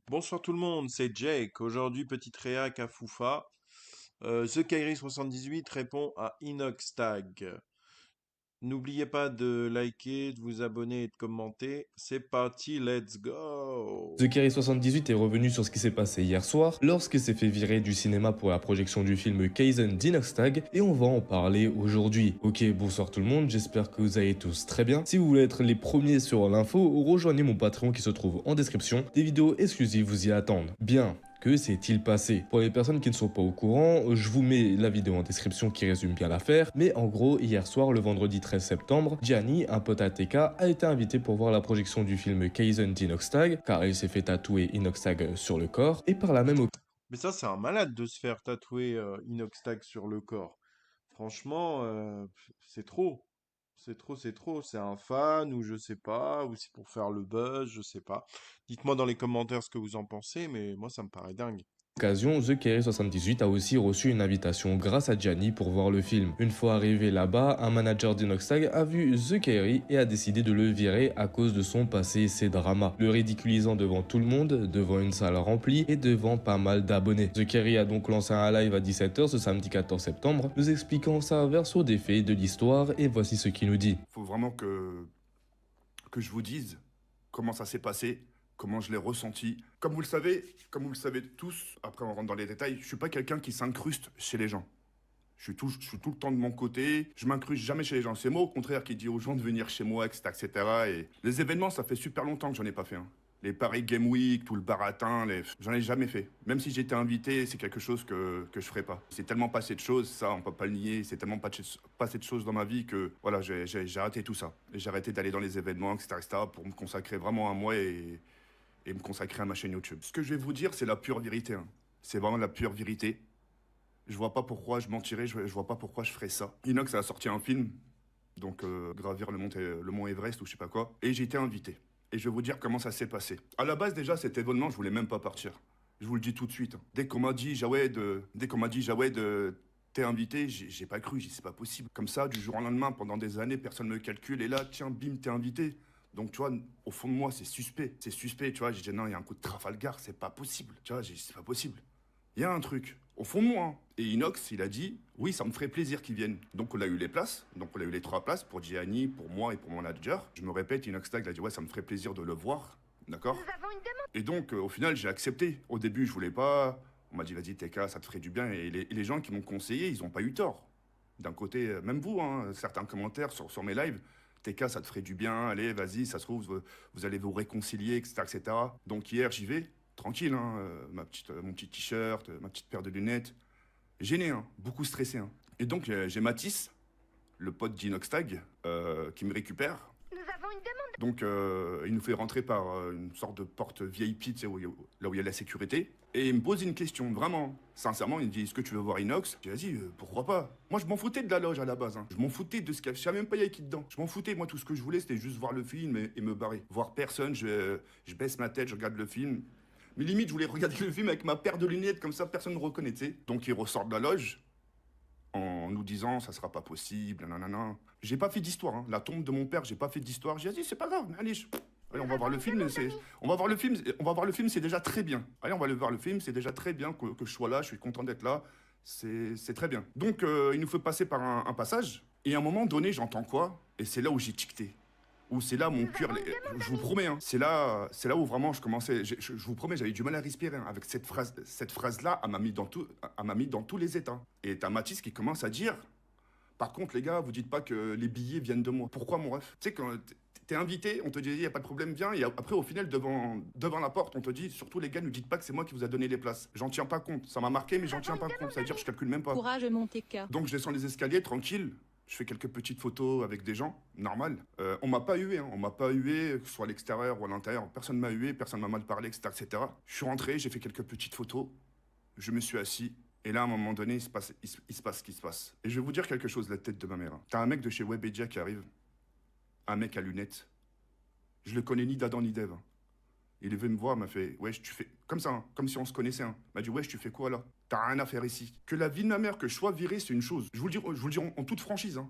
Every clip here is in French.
Bonsoir tout le monde, c'est Jake. Aujourd'hui, petite réac à Foufa. The Kairi78 répond à Inoxtag. N'oubliez pas de liker, de vous abonner et de commenter. C'est parti, let's go! The Carry 78 est revenu sur ce qui s'est passé hier soir lorsqu'il s'est fait virer du cinéma pour la projection du film Kaizen d'Inoxtag et on va en parler aujourd'hui. Ok, bonsoir tout le monde, j'espère que vous allez tous très bien. Si vous voulez être les premiers sur l'info, rejoignez mon Patreon qui se trouve en description. Des vidéos exclusives vous y attendent. Bien. Que s'est-il passé? Pour les personnes qui ne sont pas au courant, je vous mets la vidéo en description qui résume bien l'affaire, mais en gros, hier soir, le vendredi 13 septembre, Gianni, un pote à TK, a été invité pour voir la projection du film Kaizen d'Inoxtag, car il s'est fait tatouer Inoxtag sur le corps, et par la même Mais ça, c'est un malade de se faire tatouer Inoxtag sur le corps. Franchement, c'est trop. C'est trop, c'est trop. C'est un fan ou je sais pas, ou c'est pour faire le buzz, je sais pas. Dites-moi dans les commentaires ce que vous en pensez, mais moi, ça me paraît dingue. occasion, The Kerry 78 a aussi reçu une invitation grâce à Gianni pour voir le film. Une fois arrivé là-bas, un manager d'Inoxtag a vu The Kerry et a décidé de le virer à cause de son passé et ses dramas, le ridiculisant devant tout le monde, devant une salle remplie et devant pas mal d'abonnés. The Kerry a donc lancé un live à 17h ce samedi 14 septembre, nous expliquant sa version des faits de l'histoire et voici ce qu'il nous dit. Faut vraiment que je vous dise comment ça s'est passé, comment je l'ai ressenti. Comme vous le savez tous, après on rentre dans les détails, je suis pas quelqu'un qui s'incruste chez les gens. Je suis tout le temps de mon côté, je m'incruste jamais chez les gens. C'est moi au contraire qui dis aux gens de venir chez moi, etc., etc. Et les événements, ça fait super longtemps que j'en ai pas fait, hein. Les Paris Game Week, tout le baratin, j'en ai jamais fait. Même si j'étais invité, c'est quelque chose que je ferais pas. C'est tellement passé de choses, ça, on peut pas le nier. C'est tellement passé de choses dans ma vie que, voilà, j'ai arrêté tout ça. Et j'ai arrêté d'aller dans les événements, etc., pour me consacrer vraiment à moi et me consacrer à ma chaîne YouTube. Ce que je vais vous dire, c'est la pure vérité, hein. C'est vraiment la pure vérité. Je vois pas pourquoi je mentirais, je vois pas pourquoi je ferais ça. Inox a sorti un film, donc gravir le mont Everest ou je sais pas quoi, et j'ai été invité. Et je vais vous dire comment ça s'est passé. À la base déjà cet événement, je voulais même pas partir. Je vous le dis tout de suite. Dès qu'on m'a dit Jawed, t'es invité, j'ai pas cru, j'ai dit c'est pas possible. Comme ça, du jour au lendemain, pendant des années, personne me calcule et là, tiens, bim, t'es invité. Donc tu vois, au fond de moi, c'est suspect, tu vois. J'ai dit non, il y a un coup de Trafalgar, c'est pas possible, tu vois. J'ai dit c'est pas possible. Il y a un truc, au fond de moi, hein. Et Inox, il a dit, oui, ça me ferait plaisir qu'ils viennent. Donc on a eu les places, donc on a eu les 3 places pour Gianni, pour moi et pour mon manager. Je me répète, Inox Tag, il a dit, ouais, ça me ferait plaisir de le voir, d'accord. Et donc, au final, j'ai accepté. Au début, je voulais pas. On m'a dit, vas-y, TK, ça te ferait du bien. Et les gens qui m'ont conseillé, ils ont pas eu tort. D'un côté, même vous, hein, certains commentaires sur mes lives, TK, ça te ferait du bien, allez, vas-y, ça se trouve, vous allez vous réconcilier, etc., etc. Donc hier, j'y vais, tranquille, hein, mon petit t-shirt, ma petite paire de lunettes. Gêné, hein, beaucoup stressé, hein. Et donc, j'ai Mathis, le pote d'Inoxtag, qui me récupère. Donc, il nous fait rentrer par une sorte de porte VIP, tu sais, là où il y a la sécurité. Et il me pose une question, vraiment, sincèrement, il me dit, est-ce que tu veux voir Inox? Je dis, vas-y, pourquoi pas? Moi, je m'en foutais de la loge à la base, hein. Je m'en foutais de ce qu'il y avait, je savais même pas il y avait qui dedans. Je m'en foutais, moi, tout ce que je voulais, c'était juste voir le film et me barrer. Voir personne, je baisse ma tête, je regarde le film. Mais limite, je voulais regarder le film avec ma paire de lunettes, comme ça, personne ne me reconnaît, tu sais. Donc, il ressort de la loge en nous disant ça sera pas possible, nanana. J'ai pas fait d'histoire, hein. La tombe de mon père, j'ai pas fait d'histoire. J'ai dit c'est pas grave, allez, allez, on va voir le film, on va voir le film, c'est déjà très bien. Allez, on va le voir le film, c'est déjà très bien que je sois là, je suis content d'être là, c'est très bien. Donc il nous faut passer par un passage, et à un moment donné, j'entends quoi? Et c'est là où j'ai ticté. Où c'est là mon cœur, je vous promets, hein, c'est là où vraiment je commençais, je vous promets, j'avais du mal à respirer, hein. Avec cette phrase-là, elle m'a mis dans tous les états. Et t'as Mathis qui commence à dire, par contre les gars, vous dites pas que les billets viennent de moi. Pourquoi mon ref? Tu sais, quand t'es invité, on te dit, y a pas de problème, viens, et après au final, devant la porte, on te dit, surtout les gars, ne dites pas que c'est moi qui vous a donné les places. J'en tiens pas compte, ça m'a marqué, mais j'en tiens pas compte, ça veut dire que je calcule même pas. Courage, mon TK. Donc je descends les escaliers, tranquille. Je fais quelques petites photos avec des gens, normal. On m'a pas hué, hein. On m'a pas hué, que ce soit à l'extérieur ou à l'intérieur. Personne m'a hué, personne m'a mal parlé, etc., etc. Je suis rentré, j'ai fait quelques petites photos. Je me suis assis. Et là, à un moment donné, il se passe ce qui se passe. Et je vais vous dire quelque chose, la tête de ma mère, hein. T'as un mec de chez Webedia qui arrive. Un mec à lunettes. Je le connais ni d'Adam ni d'Ève, hein. Il est venu me voir, m'a fait, wesh, tu fais. Comme ça, hein, comme si on se connaissait, hein. M'a dit, wesh, tu fais quoi là? T'as rien à faire ici. Que la vie de ma mère, que je sois viré, c'est une chose. Je vous le dis en toute franchise, hein.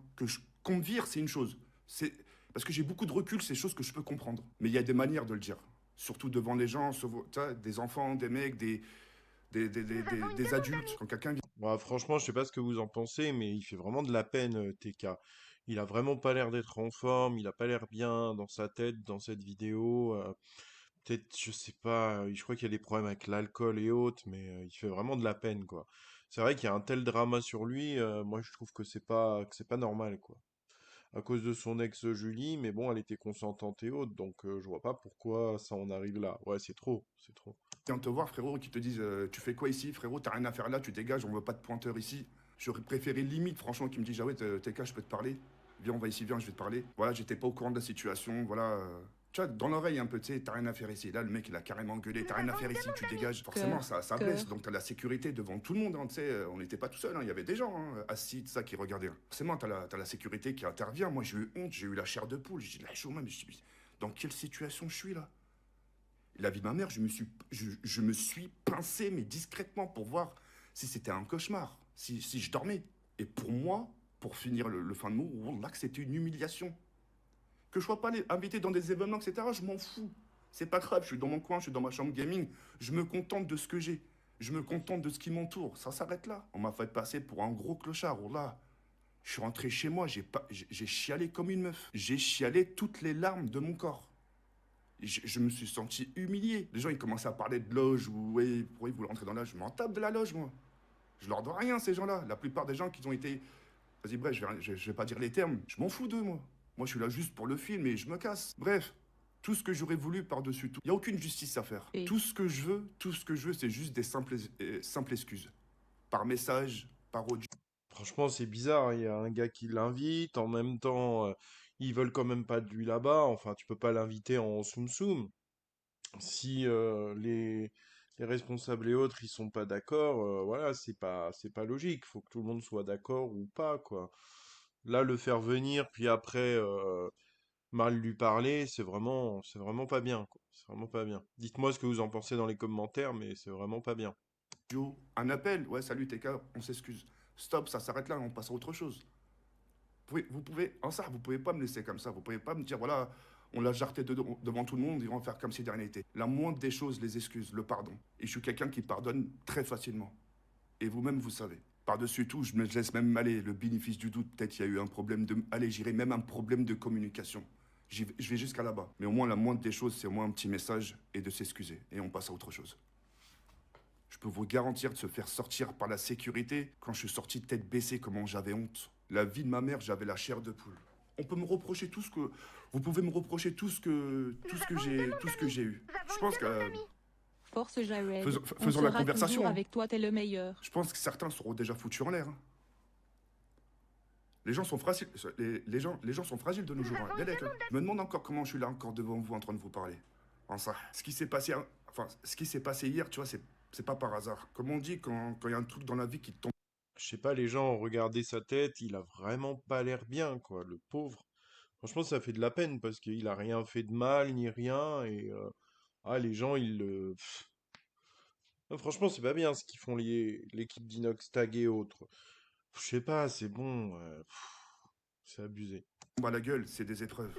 Qu'on me vire, c'est une chose. C'est. Parce que j'ai beaucoup de recul, c'est des choses que je peux comprendre. Mais il y a des manières de le dire. Surtout devant les gens, tu vois, des enfants, des mecs, des adultes. Quand quelqu'un Bah, franchement, je sais pas ce que vous en pensez, mais il fait vraiment de la peine, TK. Il a vraiment pas l'air d'être en forme, il a pas l'air bien dans sa tête, dans cette vidéo. Peut-être, je sais pas, je crois qu'il y a des problèmes avec l'alcool et autres, mais il fait vraiment de la peine, quoi. C'est vrai qu'il y a un tel drama sur lui, moi je trouve que c'est pas normal, quoi. À cause de son ex Julie, mais bon, elle était consentante et autres, donc je vois pas pourquoi ça en arrive là. Ouais, c'est trop, c'est trop. vient te voir, frérot, qui te disent tu fais quoi ici, frérot, t'as rien à faire là, tu dégages, on veut pas de pointeur ici. J'aurais préféré limite, franchement, qui me dit Jawed, TK, je peux te parler. Viens, on va ici, viens, je vais te parler. Voilà, j'étais pas au courant de la situation, voilà. Tu vois, dans l'oreille un peu, tu sais, t'as rien à faire ici. Là, le mec, il a carrément gueulé, t'as rien à faire ici, tu dégages. Forcément, ça blesse, donc t'as la sécurité devant tout le monde, hein, tu sais. On n'était pas tout seul, hein, il y avait des gens assis, tout ça, qui regardaient. Forcément, t'as la sécurité qui intervient. Moi, j'ai eu honte, j'ai eu la chair de poule. J'ai dit, la chaud même, je dis, dans quelle situation je suis là? La vie de ma mère, je me suis pincé, mais discrètement, pour voir si c'était un cauchemar, si je dormais. Et pour moi, pour finir le fin de mot, wallah, que c'était une humiliation. Que je sois pas invité dans des événements, etc., je m'en fous. C'est pas grave, je suis dans mon coin, je suis dans ma chambre gaming, je me contente de ce que j'ai. Je me contente de ce qui m'entoure. Ça s'arrête là. On m'a fait passer pour un gros clochard, wallah. Je suis rentré chez moi, j'ai chialé comme une meuf. J'ai chialé toutes les larmes de mon corps. Je me suis senti humilié. Les gens, ils commençaient à parler de loge, ou ouais, pourquoi ils voulaient rentrer dans la loge. Je m'en tape de la loge, moi. Je leur dois rien, ces gens-là. La plupart des gens qui ont été... Vas-y, bref, je vais pas dire les termes. Je m'en fous d'eux, moi. Moi, je suis là juste pour le film et je me casse. Bref, tout ce que j'aurais voulu par-dessus tout. Il n'y a aucune justice à faire. Et- Tout ce que je veux, c'est juste des simples excuses. Par message, par audio. Franchement, c'est bizarre, il y a un gars qui l'invite, en même temps, ils veulent quand même pas de lui là-bas, enfin, tu peux pas l'inviter en soum-soum. Si les responsables et autres, ils sont pas d'accord, voilà, c'est pas logique, faut que tout le monde soit d'accord ou pas, quoi. Là, le faire venir, puis après, mal lui parler, c'est vraiment pas bien, quoi. C'est vraiment pas bien. Dites-moi ce que vous en pensez dans les commentaires, mais c'est vraiment pas bien. Un appel. Ouais, salut TK, on s'excuse. Stop, ça s'arrête là, on passe à autre chose. Vous pouvez pas me laisser comme ça. Vous pouvez pas me dire, voilà, on l'a jarté devant tout le monde, ils vont faire comme si de rien n'était. La moindre des choses, les excuses, le pardon. Et je suis quelqu'un qui pardonne très facilement. Et vous-même, vous savez. Par-dessus tout, je me laisse même aller le bénéfice du doute. Peut-être qu'il y a eu un problème de... Allez, j'irai même un problème de communication. Je vais jusqu'à là-bas. Mais au moins, la moindre des choses, c'est au moins un petit message et de s'excuser. Et on passe à autre chose. Je peux vous garantir de se faire sortir par la sécurité. Quand je suis sorti tête baissée, comment j'avais honte. La vie de ma mère, j'avais la chair de poule. On peut me reprocher tout ce que... Vous pouvez me reprocher tout ce que j'ai eu. Je pense que... Force Jared. Faisons la On sera conversation. toujours avec toi, t'es le meilleur. Je pense que certains seront déjà foutus en l'air. Hein. Les gens sont fragiles. Les gens sont fragiles de nos jours. Hein. Je me demande encore comment je suis là encore devant vous en train de vous parler. Enfin, ça. Ce qui s'est passé, ce qui s'est passé hier, tu vois, c'est pas par hasard. Comme on dit, quand il y a un truc dans la vie qui te tombe. Je sais pas, les gens ont regardé sa tête, il a vraiment pas l'air bien, quoi, le pauvre. Franchement, ça fait de la peine parce qu'il a rien fait de mal ni rien et les gens ils le franchement, c'est pas bien ce qu'ils font l'équipe d'Inox Tag et autres. Je sais pas, c'est bon, c'est abusé. À la gueule, c'est des épreuves.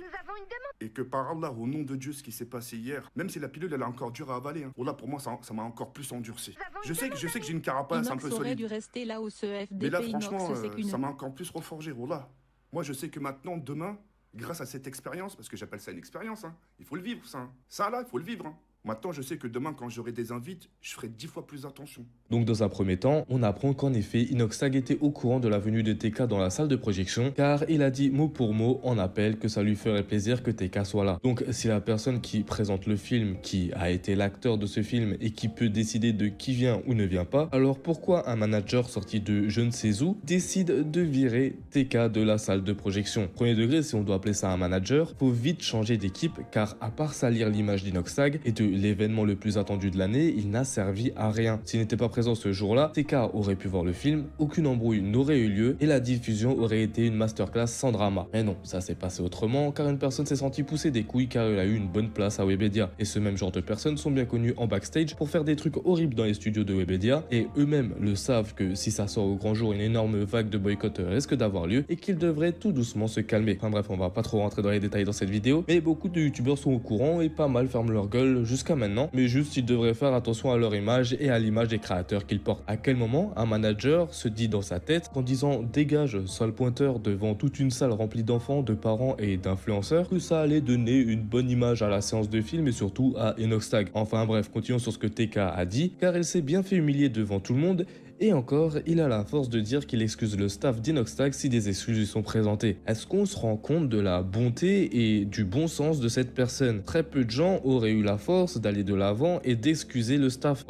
Et que par Allah, au nom de Dieu, ce qui s'est passé hier, même si la pilule, elle est encore dure à avaler, hein. Oh là, pour moi, ça m'a encore plus endurci. Je sais que j'ai une carapace un peu Inox aurait solide. dû rester là où ce FDP Mais là, franchement, Inox, c'est qu'une... ça m'a encore plus reforgé. Oh là. Moi, je sais que maintenant, demain, grâce à cette expérience, parce que j'appelle ça une expérience, hein, il faut le vivre, ça. Hein. Ça, là, il faut le vivre. Hein. Maintenant, je sais que demain, quand j'aurai des invites, je ferai 10 fois plus attention. Donc dans un premier temps, on apprend qu'en effet, Inoxtag était au courant de la venue de TK dans la salle de projection, car il a dit mot pour mot en appel que ça lui ferait plaisir que TK soit là. Donc si la personne qui présente le film, qui a été l'acteur de ce film et qui peut décider de qui vient ou ne vient pas, alors pourquoi un manager sorti de je ne sais où décide de virer TK de la salle de projection? Premier degré, si on doit appeler ça un manager, faut vite changer d'équipe, car à part salir l'image d'Inoxtag et de l'événement le plus attendu de l'année, il n'a servi à rien. S'il n'était pas présent ce jour-là, TK aurait pu voir le film, aucune embrouille n'aurait eu lieu et la diffusion aurait été une masterclass sans drama. Mais non, ça s'est passé autrement car une personne s'est sentie pousser des couilles car elle a eu une bonne place à Webedia. Et ce même genre de personnes sont bien connues en backstage pour faire des trucs horribles dans les studios de Webedia et eux-mêmes le savent que si ça sort au grand jour, une énorme vague de boycott risque d'avoir lieu et qu'ils devraient tout doucement se calmer. Enfin bref, on va pas trop rentrer dans les détails dans cette vidéo, mais beaucoup de youtubeurs sont au courant et pas mal ferment leur gueule jusqu'à maintenant, mais juste ils devraient faire attention à leur image et à l'image des créateurs qu'ils portent. À quel moment un manager se dit dans sa tête qu'en disant dégage sale pointeur devant toute une salle remplie d'enfants, de parents et d'influenceurs, que ça allait donner une bonne image à la séance de film et surtout à Inoxtag. Enfin bref, continuons sur ce que TK a dit, car elle s'est bien fait humilier devant tout le monde. Et encore, il a la force de dire qu'il excuse le staff d'Inoxtag si des excuses lui sont présentées. Est-ce qu'on se rend compte de la bonté et du bon sens de cette personne? Très peu de gens auraient eu la force d'aller de l'avant et d'excuser le staff.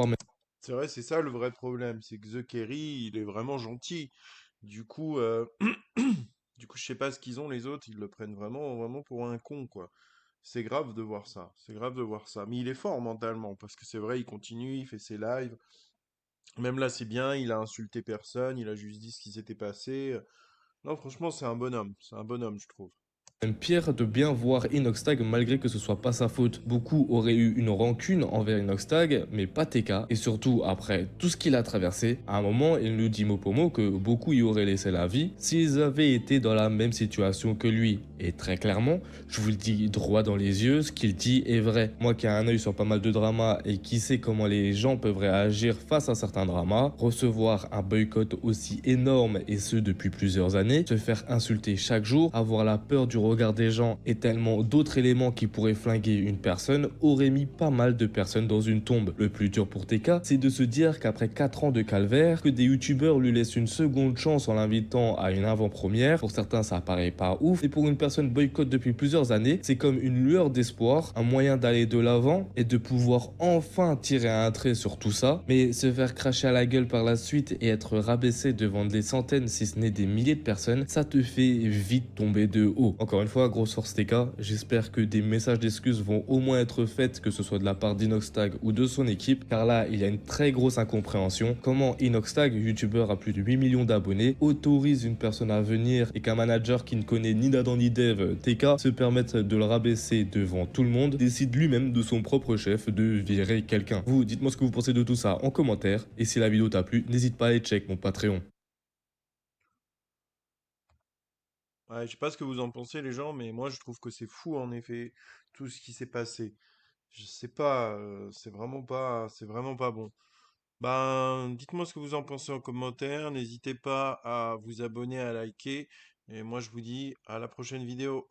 C'est vrai, c'est ça le vrai problème, c'est que The Kerry, il est vraiment gentil. Du coup, du coup, je sais pas ce qu'ils ont les autres, ils le prennent vraiment pour un con, quoi. C'est grave de voir ça, c'est grave de voir ça. Mais il est fort mentalement, parce que c'est vrai, il continue, il fait ses lives. Même là, c'est bien, il a insulté personne, il a juste dit ce qui s'était passé. Non, franchement, c'est un bonhomme, je trouve. Même pire de bien voir Inoxtag malgré que ce soit pas sa faute. Beaucoup auraient eu une rancune envers Inoxtag, mais pas TK. Et surtout, après tout ce qu'il a traversé, à un moment, il nous dit mot pour mot que beaucoup y auraient laissé la vie s'ils avaient été dans la même situation que lui. Et très clairement, je vous le dis droit dans les yeux, ce qu'il dit est vrai. Moi qui ai un œil sur pas mal de dramas et qui sais comment les gens peuvent réagir face à certains dramas, recevoir un boycott aussi énorme et ce depuis plusieurs années, se faire insulter chaque jour, avoir la peur du regard des gens et tellement d'autres éléments qui pourraient flinguer une personne aurait mis pas mal de personnes dans une tombe. Le plus dur pour TK, c'est de se dire qu'après 4 ans de calvaire, que des youtubeurs lui laissent une seconde chance en l'invitant à une avant-première, pour certains ça paraît pas ouf, et pour une personne boycott depuis plusieurs années, c'est comme une lueur d'espoir, un moyen d'aller de l'avant et de pouvoir enfin tirer un trait sur tout ça, mais se faire cracher à la gueule par la suite et être rabaissé devant des centaines si ce n'est des milliers de personnes, ça te fait vite tomber de haut. Encore une fois, grosse force TK, j'espère que des messages d'excuses vont au moins être faits, que ce soit de la part d'Inoxtag ou de son équipe, car là, il y a une très grosse incompréhension. Comment Inoxtag, youtubeur à plus de 8 millions d'abonnés, autorise une personne à venir et qu'un manager qui ne connaît ni Nadan ni Dev, TK, se permette de le rabaisser devant tout le monde, décide lui-même de son propre chef de virer quelqu'un. Vous, dites-moi ce que vous pensez de tout ça en commentaire, et si la vidéo t'a plu, n'hésite pas à aller check mon Patreon. Ouais, je sais pas ce que vous en pensez, les gens, mais moi, je trouve que c'est fou, en effet, tout ce qui s'est passé. Je sais pas, c'est vraiment pas bon. Ben, dites-moi ce que vous en pensez en commentaire. N'hésitez pas à vous abonner, à liker. Et moi, je vous dis à la prochaine vidéo.